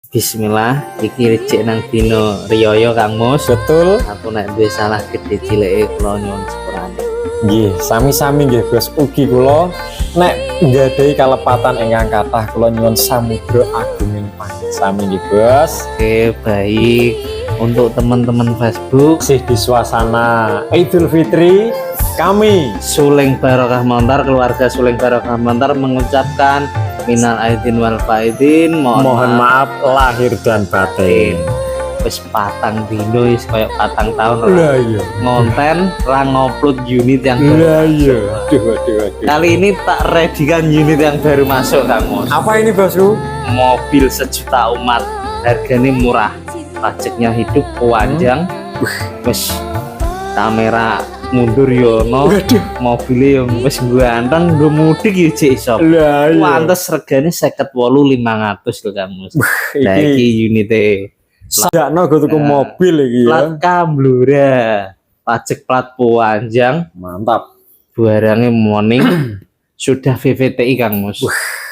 Bismillah, iki rejek nang dino riyoyo Kang Mus. Betul. Aku nek duwe salah gede cileke kula nyuwun sepurane. Nggih, sami-sami nggih Bos. Ugi kula nek nggadahi kalepatan ingkang kathah kula nyuwun samudra agunging panjenengan sami nggih Bos. Oke, baik. Untuk teman-teman Facebook, Masih di suasana Idul Fitri, kami Suling Barokah Montar, keluarga Suling Barokah Montar mengucapkan minal aidin wal faidin, mohon maaf lahir dan batin. Wis patang dino wis koyo patang tahun Lah iya. ngonten ra ngupload unit yang baru. Lah iya. Aduh. Kali ini tak readykan unit yang baru masuk Kang Mus. Apa ini Bosku? Mobil sejuta umat, harganya murah, pajaknya hidup panjang. Wis kamera mundur yono, mobilnya yang wis ganteng, gue mudik ya cek iso. Lah iya. Pantes regane 58.500 lho Kang Mus. Nah iki unitnya Sadakno go tuku mobil iki ya. plat Kamblura, pajak plat panjang, Mantap. barangnya morning sudah VVTI Kang Mus.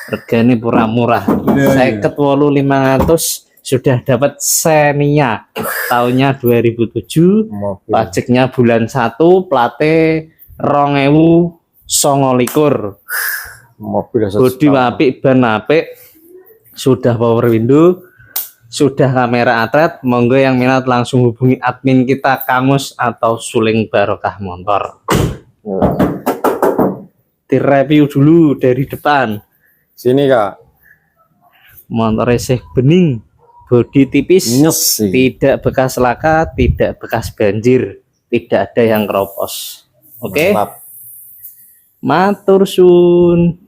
Regane pura murah. 58.500 sudah dapat Xenia. Tahunnya 2007. Mobil. Pajaknya bulan 1, plate 2029. Mobil Bodi apik, ban apik, sudah power window, sudah kamera atret. Monggo yang minat langsung hubungi admin kita Kang Mus atau Suling Barokah Montor. Direview dulu dari depan. Sini Kak. Motor sih bening, bodi tipis, Nyes sih. tidak bekas laka, tidak bekas banjir, tidak ada yang keropos. Oke, Mantap. matur sun.